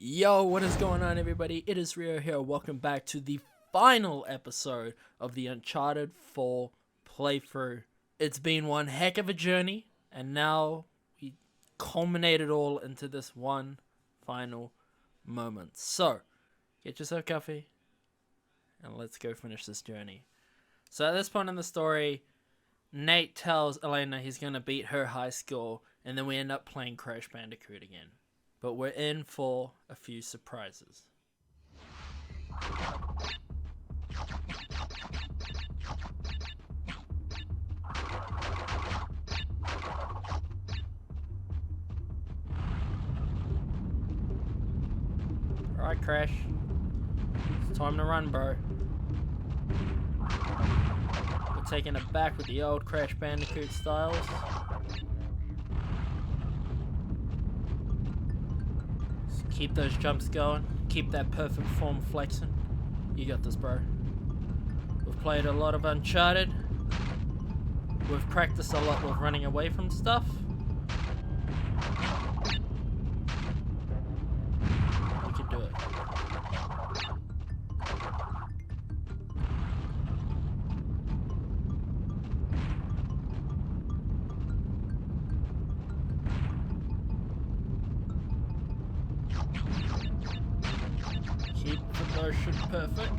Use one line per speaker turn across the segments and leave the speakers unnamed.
Yo, what is going on, everybody? It is Rio here. Welcome back to the final episode of the Uncharted 4 playthrough. It's been one heck of a journey, and now we culminate it all into this one final moment. So, get yourself coffee, and let's go finish this journey. So at this point in the story, Nate tells Elena he's going to beat her high score, and then we end up playing Crash Bandicoot again. But we're in for a few surprises. Alright, Crash. It's time to run, bro. We're taking it back with the old Crash Bandicoot styles. Keep those jumps going. Keep that perfect form flexing. You got this, bro. We've played a lot of Uncharted. We've practiced a lot with running away from stuff. We can do it. Keep the motion perfect.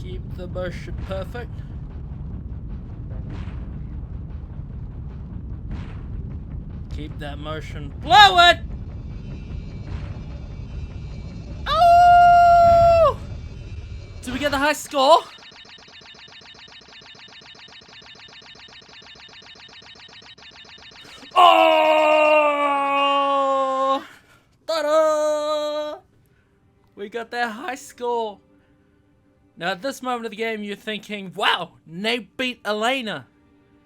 Keep the motion perfect. Keep that motion. Blow it! Oh! Did we get the high score? Oh! Ta-da! We got that high score. Now at this moment of the game you're thinking, wow, Nate beat Elena.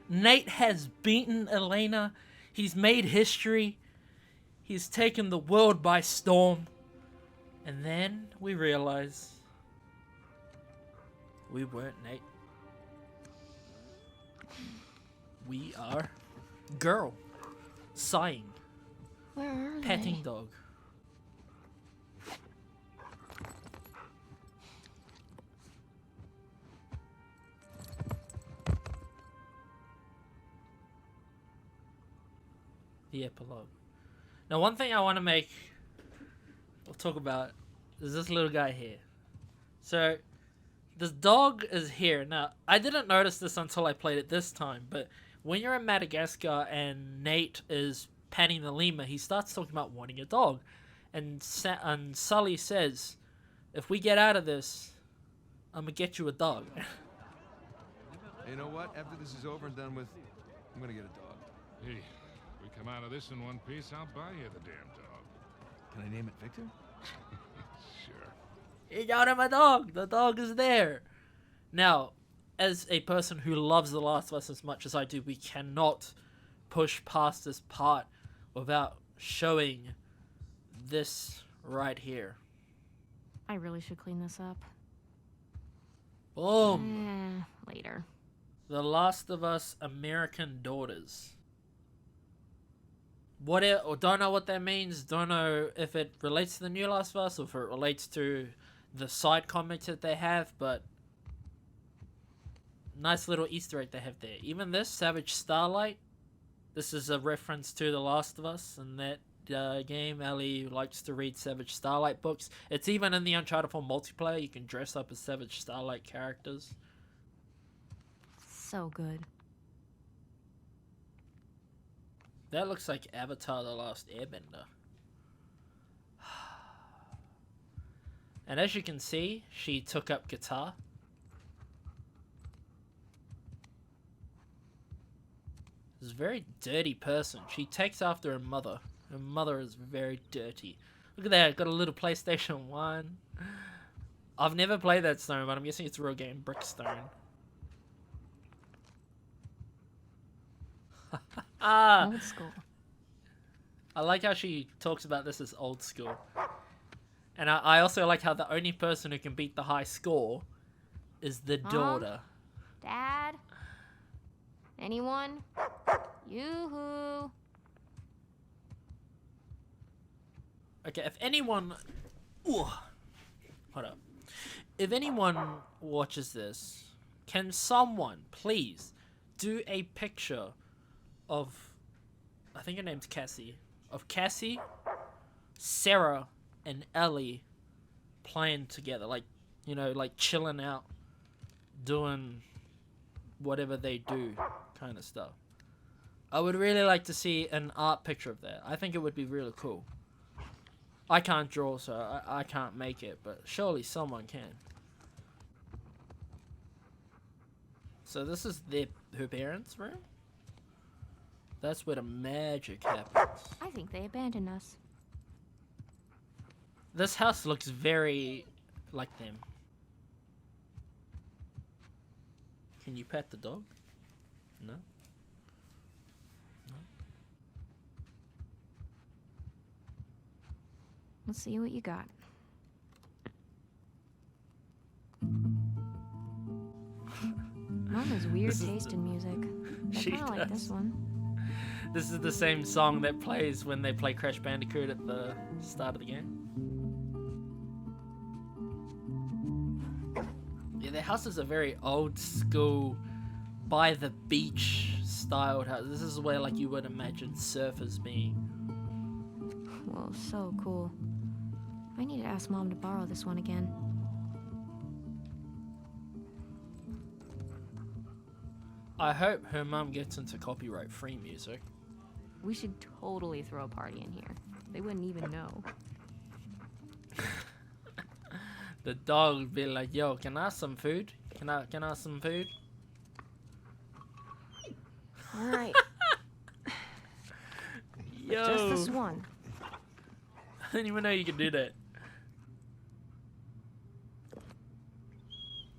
Nate has beaten Elena. He's made history. He's taken the world by storm. And then we realize we weren't Nate. We are girl. Sighing.
Where are
Petting
they?
dog. The epilogue. Now, one thing I want to talk about is this little guy here. So, this dog is here. Now, I didn't notice this until I played it this time, but when you're in Madagascar and Nate is patting the lemur, he starts talking about wanting a dog. And Sully says, if we get out of this, I'm going to get you a dog.
You know what? After this is over and done with, I'm gonna get a dog.
Hey, we come out of this in one piece, I'll buy you the damn dog.
Can I name it Victor?
Sure.
He got him a dog. The dog is there. Now, as a person who loves The Last of Us as much as I do, we cannot push past this part without showing this right here.
I really should clean this up.
Boom.
Later.
The Last of Us American Daughters. Don't know what that means. Don't know if it relates to the new Last of Us or if it relates to the side comics that they have, but nice little Easter egg they have there. Even this, Savage Starlight, this is a reference to The Last of Us, and that game, Ellie likes to read Savage Starlight books. It's even in the Uncharted 4 multiplayer, you can dress up as Savage Starlight characters.
So good.
That looks like Avatar: The Last Airbender. And as you can see, she took up guitar. She's a very dirty person. She takes after her mother. Her mother is very dirty. Look at that, got a little PlayStation 1. I've never played that stone, but I'm guessing it's a real game, Brickstone.
Old school.
I like how she talks about this as old school. And I also like how the only person who can beat the high score is the daughter.
Dad? Anyone? Yoo-hoo.
Okay, if anyone... Ooh, hold up. If anyone watches this, can someone please do a picture of... I think her name's Cassie. Of Cassie, Sarah, and Ellie playing together. Like, you know, like chilling out, doing whatever they do kind of stuff. I would really like to see an art picture of that. I think it would be really cool. I can't draw, so I can't make it, but surely someone can. So this is her parents' room? That's where the magic happens.
I think they abandoned us.
This house looks very like them. Can you pet the dog? No?
Let's see what you got. Mom has weird taste in music. I
She
kind of like this
does.
one.
This is the same song that plays when they play Crash Bandicoot at the start of the game. Yeah, their house is a very old school, by the beach styled house. This is where like you would imagine surfers being.
Whoa, so cool. I need to ask Mom to borrow this one again.
I hope her mum gets into copyright-free music.
We should totally throw a party in here. They wouldn't even know.
The dog would be like, "Yo, can I have some food? Can I have some food?"
All right,
Yo,
just this one.
I didn't even know you could do that.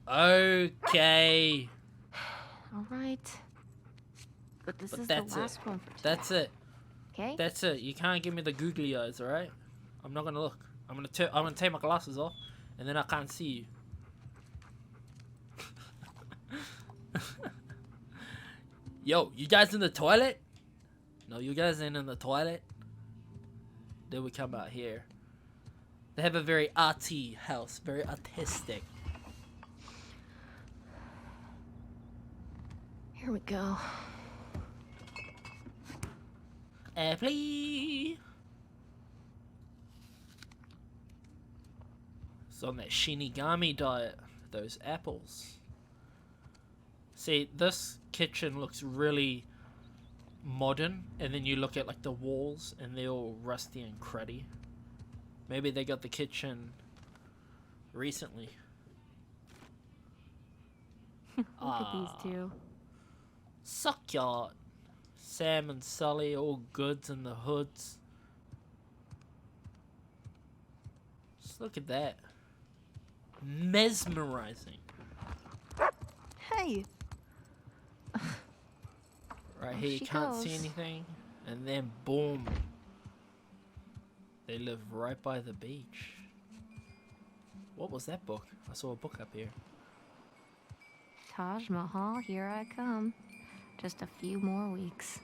Okay,
All right. But this
But
is the
that's it.
last one for today.
that's it.
Okay?
That's it. You can't give me the googly eyes, all right? I'm not gonna look. I'm gonna take my glasses off, and then I can't see you. Yo, you guys in the toilet? No, you guys ain't in the toilet. Then we come out here. They have a very arty house, very artistic.
Here we go.
Please. It's on that Shinigami diet. Those apples. See, this kitchen looks really modern, and then you look at like the walls, and they're all rusty and cruddy. Maybe they got the kitchen recently.
Look at these two.
Suck ya. Sam and Sully, all goods in the hoods. Just look at that. Mesmerizing.
Hey!
Right
There
here, you
she
can't see
goes.
anything. And then, boom. They live right by the beach. What was that book? I saw a book up here.
Taj Mahal, here I come. Just a few more weeks.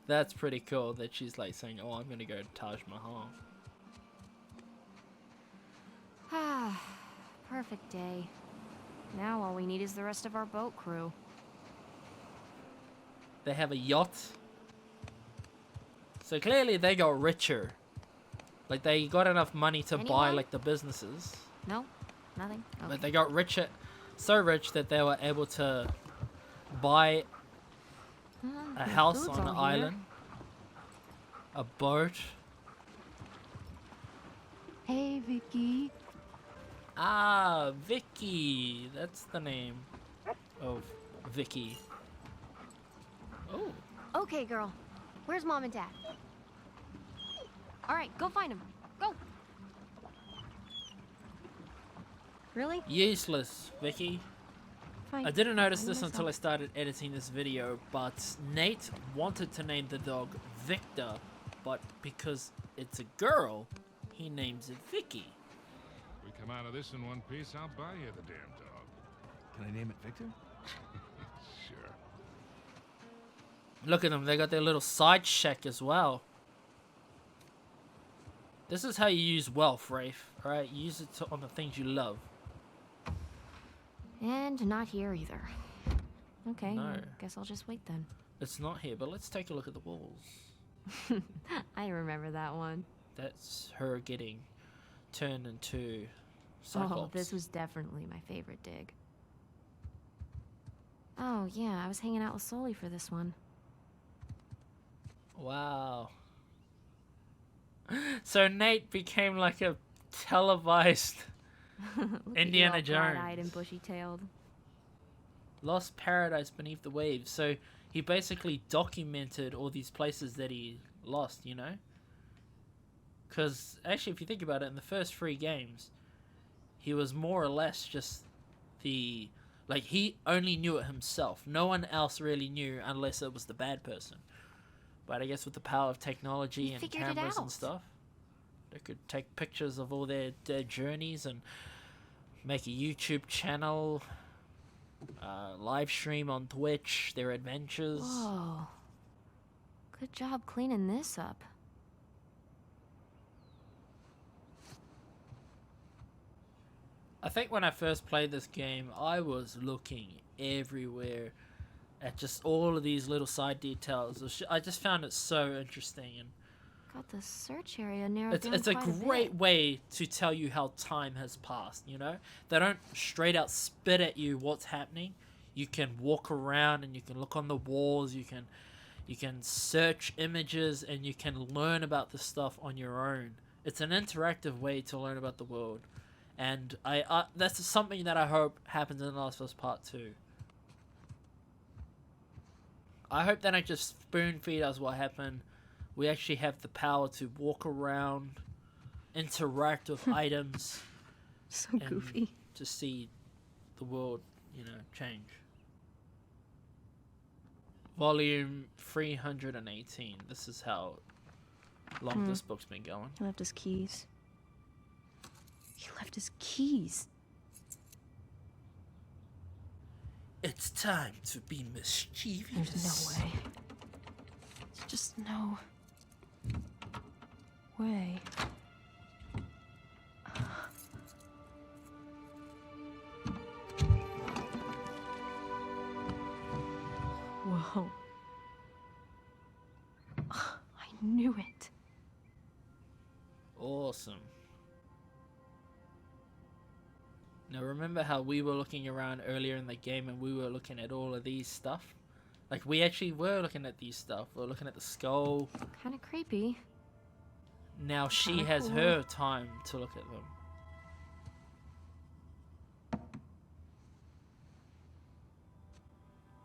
That's pretty cool that she's like saying, "Oh, I'm gonna go to Taj Mahal."
Ah, perfect day. Now all we need is the rest of our boat crew.
They have a yacht. So clearly they got richer. Like they got enough money to buy
Anyone?
like the businesses.
No? Nothing? Okay.
But they got richer, so rich that they were able to buy a
the
house
food's
on an
all here.
island, a boat.
Hey, Vicky.
Ah, Vicky. That's the name of Vicky. Oh,
Okay, girl. Where's Mom and Dad? All right, go find them. Go. Really?
useless, Vicky.
Fine.
I didn't notice
I'll do
this until I
myself.
started editing this video, but Nate wanted to name the dog Victor, but because it's a girl, he names it Vicky.
We come out of this in one piece, I'll buy you the damn dog.
Can I name it Victor?
Sure.
Look at them, they got their little side shack as well. This is how you use wealth, Rafe. Alright, use it on the things you love.
And not here either. Okay,
No.
I guess I'll just wait then.
It's not here, but let's take a look at the walls.
I remember that one.
That's her getting turned into Cyclops.
Oh, this was definitely my favorite dig. Oh, yeah, I was hanging out with Sully for this one.
Wow. So Nate became like a televised Indiana Jones.
Bright-eyed and bushy-tailed.
Lost paradise beneath the waves. So he basically documented all these places that he lost, you know? Because actually, if you think about it, in the first 3 games, he was more or less just the... Like, he only knew it himself. No one else really knew unless it was the bad person. But I guess with the power of technology and cameras and stuff, they could take pictures of all their journeys and make a YouTube channel, live stream on Twitch, their adventures.
Whoa. Good job cleaning this up.
I think when I first played this game, I was looking everywhere at just all of these little side details. I just found it so interesting, and
Got the search area narrowed down
it's a
quite
great
bit.
way to tell you how time has passed, you know? They don't straight out spit at you what's happening. You can walk around and you can look on the walls, you can search images, and you can learn about the stuff on your own. It's an interactive way to learn about the world. And I that's something that I hope happens in the Last of Us Part 2. I hope they don't just spoon feed us what happened. We actually have the power to walk around, interact with items,
So
and
goofy.
to see the world, you know, change. Volume 318. This is how long this book's been going.
He left his keys. He left his keys.
It's time to be mischievous.
There's no way. There's just no way. Whoa. I knew it.
Awesome. Now remember how we were looking around earlier in the game and we were looking at all of these stuff? Like, we actually were looking at these stuff. We were looking at the skull.
Kind of creepy.
Now she
Kinda
has
cool.
her time to look at them.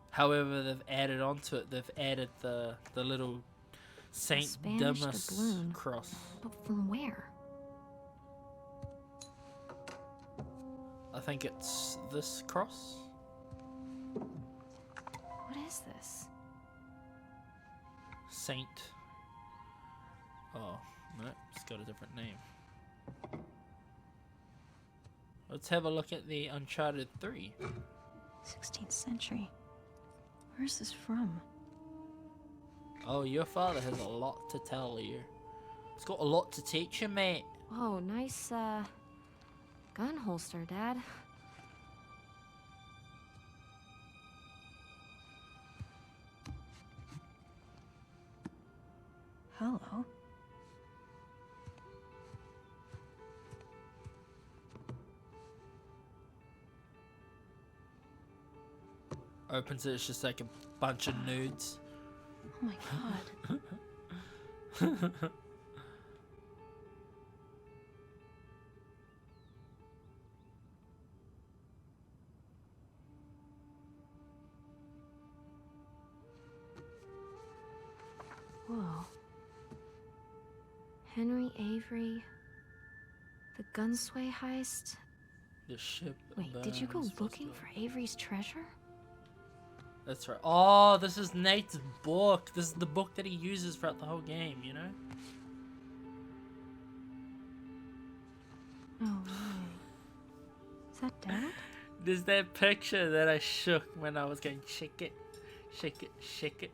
However, they've added onto it. They've added the little Saint
Spanish
Dimas
doubloon.
cross.
But from where?
I think it's this cross.
What is this?
Saint. Oh, no, it's got a different name. Let's have a look at the Uncharted 3.
16th century. Where's this from?
Oh, your father has a lot to tell you. He's got a lot to teach you, mate.
Whoa, nice, gun holster, Dad.
Hello.
Opens it, it's just like a bunch of nudes.
Oh my god.
Whoa. Henry Avery. The Gunsway heist.
The ship.
Wait, did you go
burns,
looking
what's
for Avery's treasure?
That's right. Oh, this is Nate's book. This is the book that he uses throughout the whole game, you know?
Oh my. Is that Dad?
There's that picture that I shook when I was going, shake it, shake it, shake it.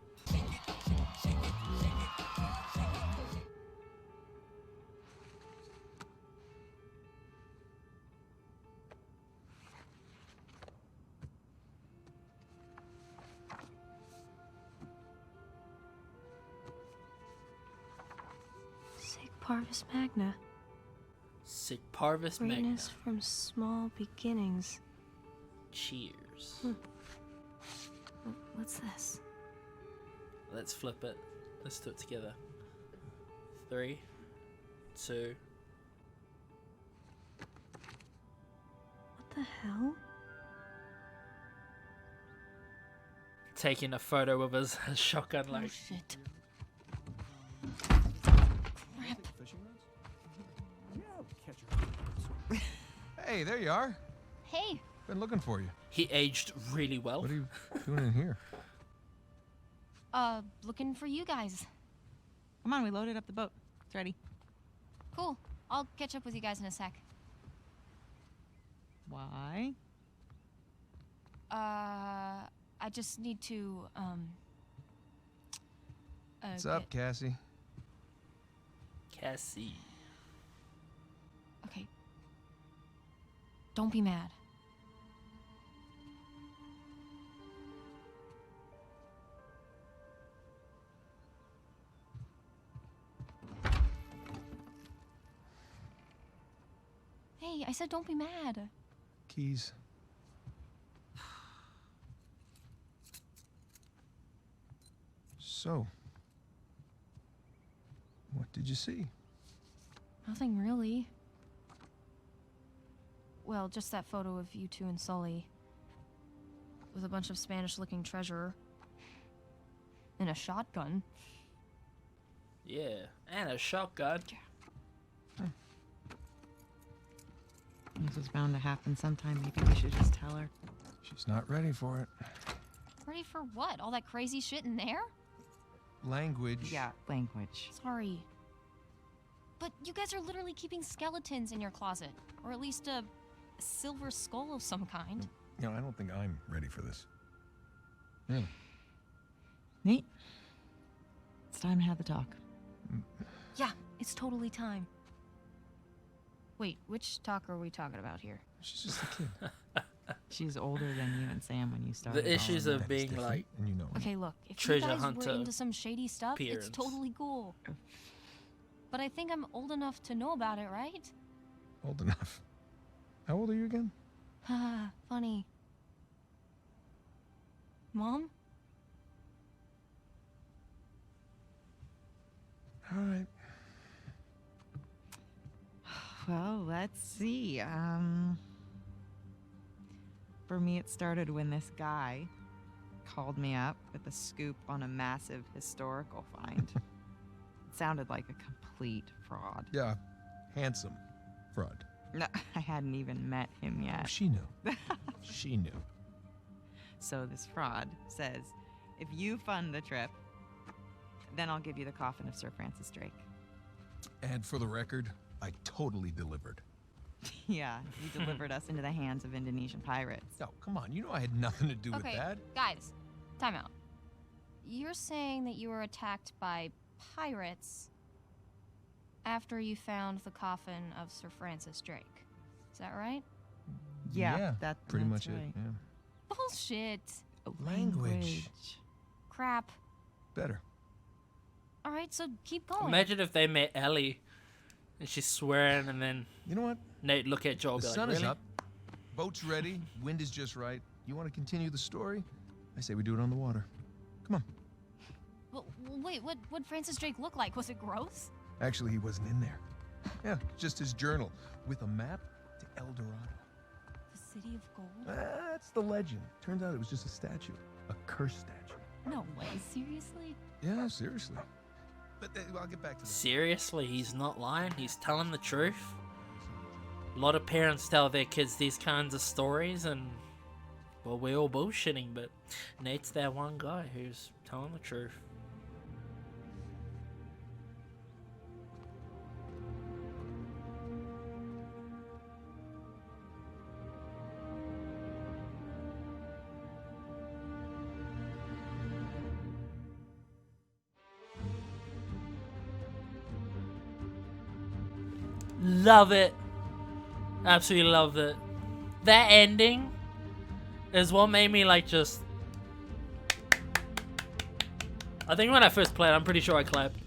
Parvis Magna.
Sic Parvis Magna.
Greatness from small beginnings.
Cheers.
What's this?
Let's flip it. Let's do it together. 3, 2.
What the hell?
Taking a photo of his shotgun,
Oh
like.
shit.
Hey, there you are.
Hey,
Been looking for you.
He aged really well.
What are you doing in here?
looking for you guys.
Come on, we loaded up the boat. It's ready.
Cool. I'll catch up with you guys in a sec.
Why?
I just need to,
What's up, Cassie?
Cassie.
Okay. Don't be mad. Hey, I said don't be mad.
Keys. So, what did you see?
Nothing really. Well, just that photo of you two and Sully. With a bunch of Spanish-looking treasure. And a shotgun.
Yeah, and a shotgun.
This was bound to happen sometime. Maybe we should just tell her.
She's not ready for it.
Ready for what? All that crazy shit in there?
Language.
Yeah, language.
Sorry. But you guys are literally keeping skeletons in your closet. Or at least a silver skull of some kind.
You know, I don't think I'm ready for this. Really?
Nate, it's time to have the talk.
Yeah, it's totally time. Wait, which talk are we talking about here?
She's just a kid.
She's older than you and Sam when you started.
The issues
all
of
That is
being
different,
like
and you know it.
Okay, look, if
Treasure
you guys
hunter
were into some shady stuff,
appearance.
it's totally cool. But I think I'm old enough to know about it, right?
Old enough. How old are you again?
Haha, funny. Mom?
All right.
Well, let's see. For me, it started when this guy called me up with a scoop on a massive historical find. It sounded like a complete fraud.
Yeah, handsome fraud.
No, I hadn't even met him yet.
She knew. She knew.
So this fraud says, if you fund the trip, then I'll give you the coffin of Sir Francis Drake.
And for the record, I totally delivered.
Yeah, you delivered us into the hands of Indonesian pirates.
No, come on. You know I had nothing to do with
Okay,
that.
guys, time out. You're saying that you were attacked by pirates after you found the coffin of Sir Francis Drake. Is that right?
Yeah,
pretty
that's
much
right.
it. Yeah.
Bullshit.
Language.
Crap.
Better.
Alright, so keep going.
Imagine if they met Ellie and she's swearing and then
You know what?
Nate look at Joel
The
be
sun
like,
is
really?
up. Boat's ready. Wind is just right. You want to continue the story? I say we do it on the water. Come on.
Well, wait, what'd Francis Drake look like? Was it gross?
Actually, he wasn't in there. Yeah, just his journal with a map to El Dorado.
The City of Gold?
That's the legend. Turns out it was just a statue. A cursed statue.
No way, seriously?
Yeah, seriously. But I'll get back to that.
Seriously, he's not lying. He's telling the truth. A lot of parents tell their kids these kinds of stories, and well, we're all bullshitting. But Nate's that one guy who's telling the truth. Love it. Absolutely love it. That ending is what made me like just... I think when I first played, I'm pretty sure I clapped.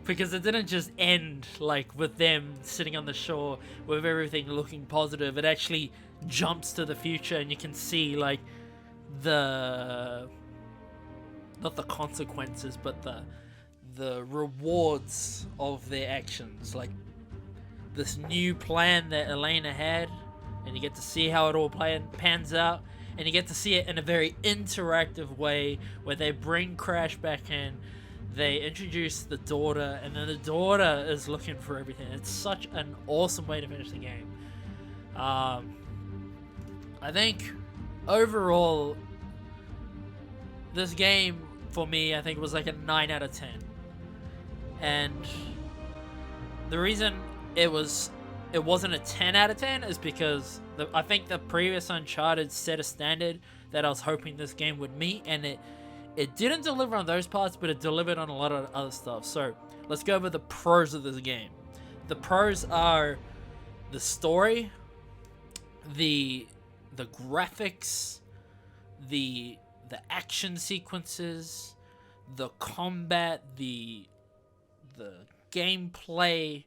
because it didn't just end like with them sitting on the shore with everything looking positive. It actually jumps to the future, and you can see like the not the consequences, but the rewards of their actions, like this new plan that Elena had, and you get to see how it all pans out, and you get to see it in a very interactive way where they bring Crash back in, they introduce the daughter, and then the daughter is looking for everything. It's such an awesome way to finish the game. I think overall this game for me, I think it was like a 9 out of 10. And the reason it wasn't a 10 out of 10 is because I think the previous Uncharted set a standard that I was hoping this game would meet, and it didn't deliver on those parts, but it delivered on a lot of other stuff. So let's go over the pros of this game. The pros are the story, the graphics, the action sequences, the combat, the gameplay,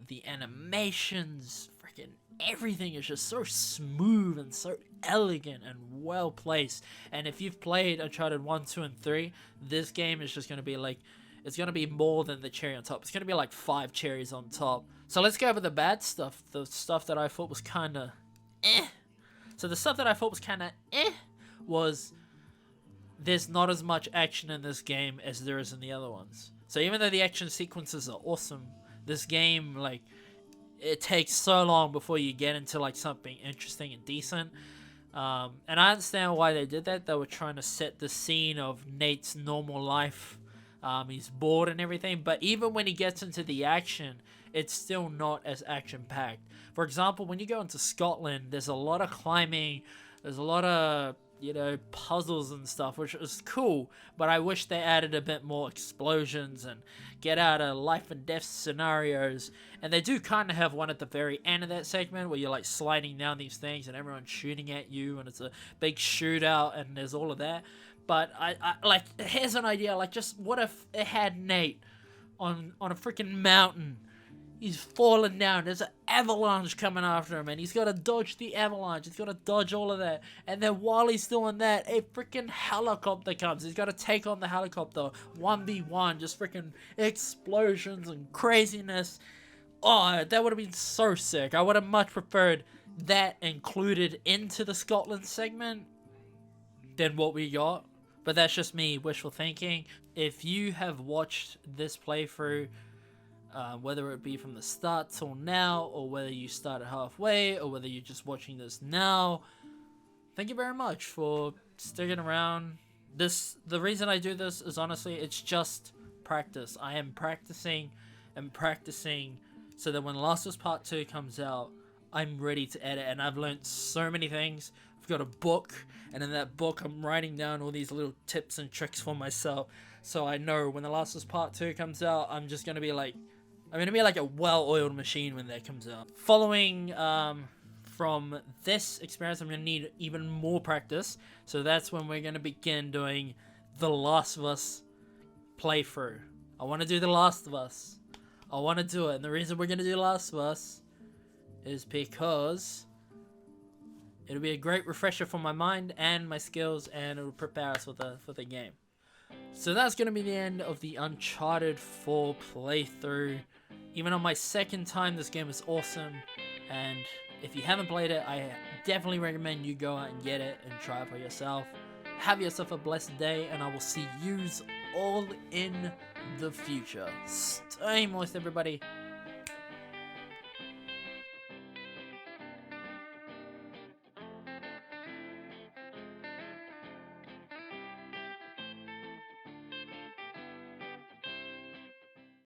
the animations, freaking everything is just so smooth and so elegant and well placed. And if you've played Uncharted 1, 2, and 3, this game is just going to be like, it's going to be more than the cherry on top. It's going to be like 5 cherries on top. So let's go over the bad stuff, the stuff that I thought was kind of eh. So the stuff that I thought was kind of eh was there's not as much action in this game as there is in the other ones. So even though the action sequences are awesome, this game, like, it takes so long before you get into like something interesting and decent. And I understand why they did that. They were trying to set the scene of Nate's normal life. He's bored and everything, but even when he gets into the action, it's still not as action-packed. For example, when you go into Scotland, there's a lot of climbing, there's a lot of, you know, puzzles and stuff, which is cool, but I wish they added a bit more explosions and get out of life and death scenarios. And they do kind of have one at the very end of that segment where you're like sliding down these things and everyone's shooting at you and it's a big shootout and there's all of that. But I like, here's an idea, like, just what if it had Nate on a freaking mountain? He's falling down. There's an avalanche coming after him, and he's got to dodge the avalanche. He's got to dodge all of that. And then while he's doing that, a freaking helicopter comes. He's got to take on the helicopter 1v1, just freaking explosions and craziness. Oh, that would have been so sick. I would have much preferred that included into the Scotland segment than what we got. But that's just me wishful thinking. If you have watched this playthrough, whether it be from the start till now, or whether you started halfway, or whether you're just watching this now, thank you very much for sticking around. The reason I do this is honestly, it's just practice. I am practicing and practicing so that when Last of Us Part 2 comes out, I'm ready to edit, and I've learned so many things. I've got a book, and in that book I'm writing down all these little tips and tricks for myself, so I know when The Last of Us Part 2 comes out, I'm going to be like a well-oiled machine when that comes out. Following from this experience, I'm going to need even more practice, so that's when we're going to begin doing The Last of Us playthrough. I want to do The Last of Us. I want to do it, and the reason we're going to do The Last of Us is because it'll be a great refresher for my mind and my skills, and it'll prepare us for the game. So that's going to be the end of the Uncharted 4 playthrough. Even on my second time, this game is awesome, and if you haven't played it, I definitely recommend you go out and get it and try it for yourself. Have yourself a blessed day, and I will see yous all in the future. Stay moist, everybody.